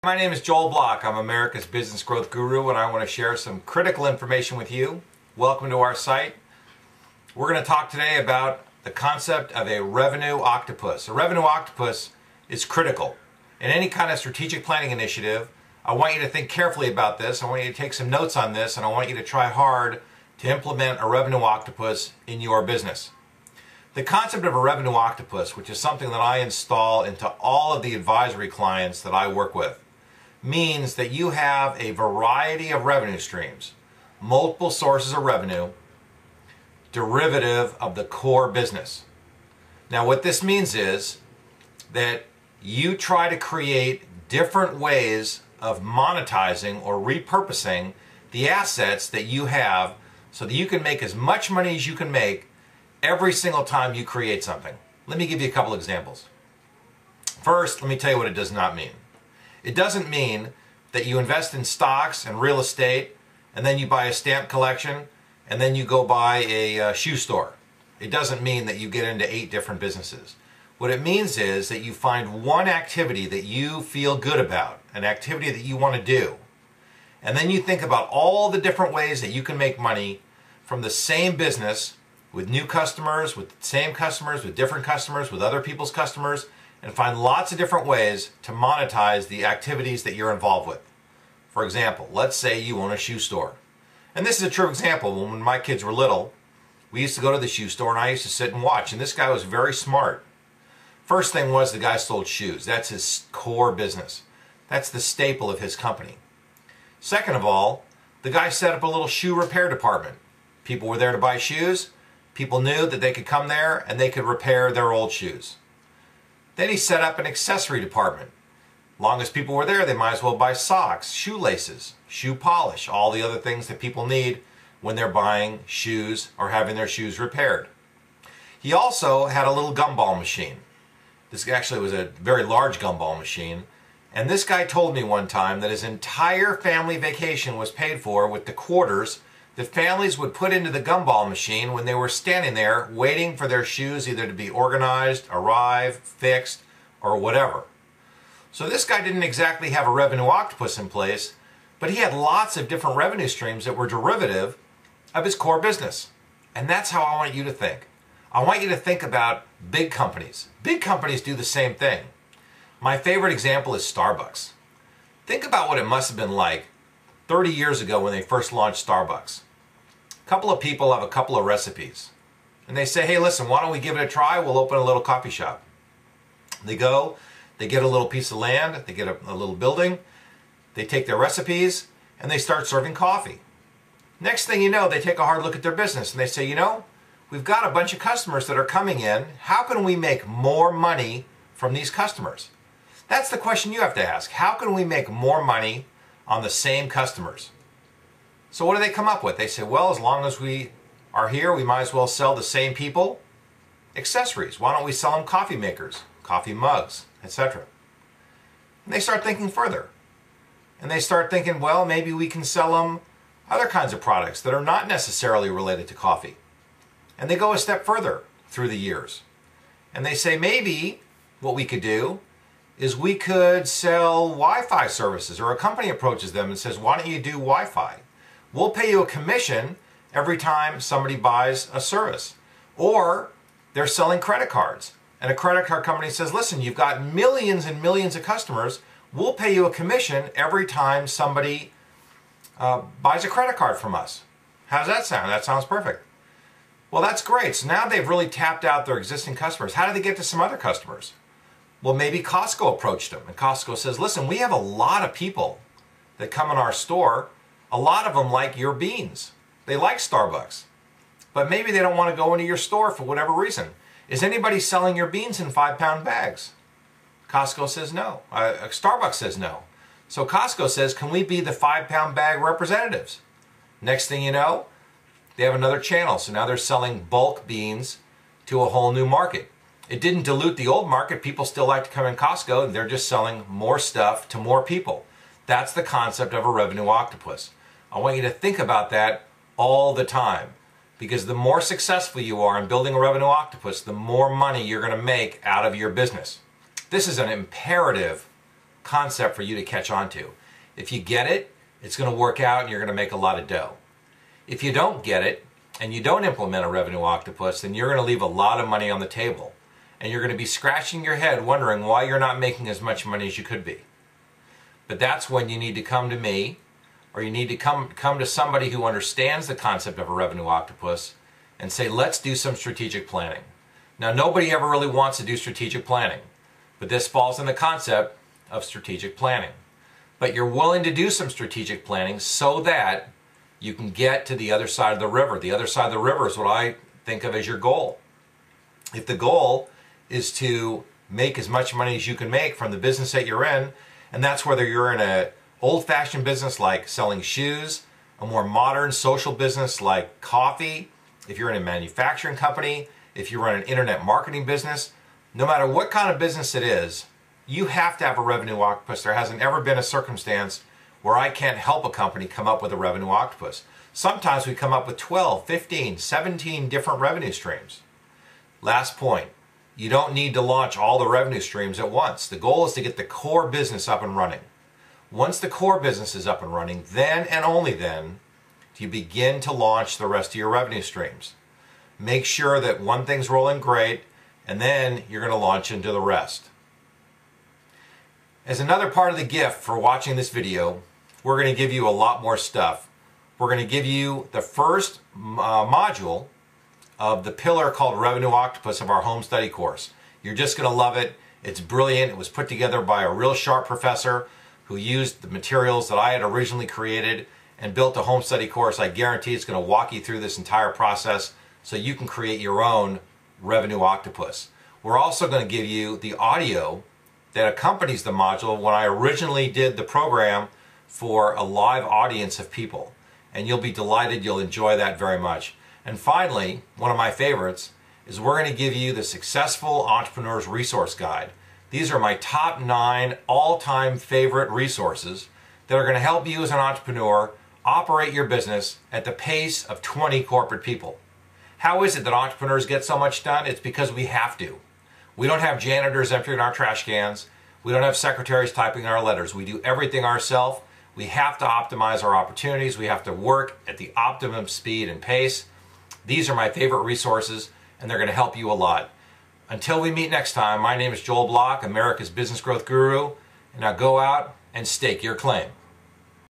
My name is Joel Block. I'm America's Business Growth Guru, and I want to share some critical information with you. Welcome to our site. We're going to talk today about the concept of a revenue octopus. A revenue octopus is critical. In any kind of strategic planning initiative, I want you to think carefully about this. I want you to take some notes on this, and I want you to try hard to implement a revenue octopus in your business. The concept of a revenue octopus, which is something that I install into all of the advisory clients that I work with, means that you have a variety of revenue streams, multiple sources of revenue, derivative of the core business. Now what this means is that you try to create different ways of monetizing or repurposing the assets that you have so that you can make as much money as you can make every single time you create something. Let me give you a couple examples. First, let me tell you what it does not mean. It doesn't mean that you invest in stocks and real estate and then you buy a stamp collection and then you go buy a shoe store. It doesn't mean that you get into 8 different businesses. What it means is that you find one activity that you feel good about, an activity that you want to do, and then you think about all the different ways that you can make money from the same business with new customers, with the same customers, with different customers, with other people's customers, and find lots of different ways to monetize the activities that you're involved with. For example, let's say you own a shoe store. And this is a true example. When my kids were little, we used to go to the shoe store and I used to sit and watch. And this guy was very smart. First thing was the guy sold shoes. That's his core business. That's the staple of his company. Second of all, the guy set up a little shoe repair department. People were there to buy shoes. People knew that they could come there and they could repair their old shoes. Then he set up an accessory department. Long as people were there, they might as well buy socks, shoelaces, shoe polish, all the other things that people need when they're buying shoes or having their shoes repaired. He also had a little gumball machine. This actually was a very large gumball machine. And this guy told me one time that his entire family vacation was paid for with the quarters that families would put into the gumball machine when they were standing there waiting for their shoes either to be organized, arrive, fixed, or whatever. So this guy didn't exactly have a revenue octopus in place, but he had lots of different revenue streams that were derivative of his core business. And that's how I want you to think. I want you to think about big companies. Big companies do the same thing. My favorite example is Starbucks. Think about what it must have been like 30 years ago when they first launched Starbucks. A couple of people have a couple of recipes. And they say, hey, listen, why don't we give it a try? We'll open a little coffee shop. They go, they get a little piece of land, they get a little building, they take their recipes, and they start serving coffee. Next thing you know, they take a hard look at their business and they say, you know, we've got a bunch of customers that are coming in. How can we make more money from these customers? That's the question you have to ask. How can we make more money on the same customers? So what do they come up with? They say, well, as long as we are here, we might as well sell the same people accessories. Why don't we sell them coffee makers, coffee mugs, etc. And they start thinking further. And they start thinking, well, maybe we can sell them other kinds of products that are not necessarily related to coffee. And they go a step further through the years. And they say, maybe what we could do is we could sell Wi-Fi services, or a company approaches them and says, why don't you do Wi-Fi? We'll pay you a commission every time somebody buys a service. Or they're selling credit cards. And a credit card company says, listen, you've got millions and millions of customers. We'll pay you a commission every time somebody buys a credit card from us. How does that sound? That sounds perfect. Well, that's great. So now they've really tapped out their existing customers. How do they get to some other customers? Well, maybe Costco approached them. And Costco says, listen, we have a lot of people that come in our store. A lot of them like your beans. They like Starbucks. But maybe they don't want to go into your store for whatever reason. Is anybody selling your beans in 5-pound bags? Costco says no. Starbucks says no. So Costco says, can we be the 5-pound bag representatives? Next thing you know, they have another channel. So now they're selling bulk beans to a whole new market. It didn't dilute the old market. People still like to come in Costco, and they're just selling more stuff to more people. That's the concept of a revenue octopus. I want you to think about that all the time. Because the more successful you are in building a revenue octopus, the more money you're going to make out of your business. This is an imperative concept for you to catch on to. If you get it, it's going to work out and you're going to make a lot of dough. If you don't get it and you don't implement a revenue octopus, then you're going to leave a lot of money on the table. And you're going to be scratching your head wondering why you're not making as much money as you could be. But that's when you need to come to me, or you need to come to somebody who understands the concept of a revenue octopus and say, let's do some strategic planning. Now, nobody ever really wants to do strategic planning, but this falls in the concept of strategic planning. But you're willing to do some strategic planning so that you can get to the other side of the river. The other side of the river is what I think of as your goal. If the goal is to make as much money as you can make from the business that you're in, and that's whether you're in an old-fashioned business like selling shoes, a more modern social business like coffee, if you're in a manufacturing company, if you run an internet marketing business, no matter what kind of business it is, you have to have a revenue octopus. There hasn't ever been a circumstance where I can't help a company come up with a revenue octopus. Sometimes we come up with 12, 15, 17 different revenue streams. Last point. You don't need to launch all the revenue streams at once. The goal is to get the core business up and running. Once the core business is up and running, then and only then do you begin to launch the rest of your revenue streams. Make sure that one thing's rolling great, and then you're going to launch into the rest. As another part of the gift for watching this video, we're going to give you a lot more stuff. We're going to give you the first module of the pillar called Revenue Octopus of our home study course. You're just going to love it. It's brilliant. It was put together by a real sharp professor who used the materials that I had originally created and built a home study course. I guarantee it's going to walk you through this entire process so you can create your own Revenue Octopus. We're also going to give you the audio that accompanies the module when I originally did the program for a live audience of people. And you'll be delighted. You'll enjoy that very much. And finally, one of my favorites is we're going to give you the Successful Entrepreneur's Resource Guide. These are my top 9 all-time favorite resources that are going to help you as an entrepreneur operate your business at the pace of 20 corporate people. How is it that entrepreneurs get so much done? It's because we have to. We don't have janitors emptying our trash cans. We don't have secretaries typing our letters. We do everything ourselves. We have to optimize our opportunities. We have to work at the optimum speed and pace. These are my favorite resources, and they're going to help you a lot. Until we meet next time, my name is Joel Block, America's Business Growth Guru, and now go out and stake your claim.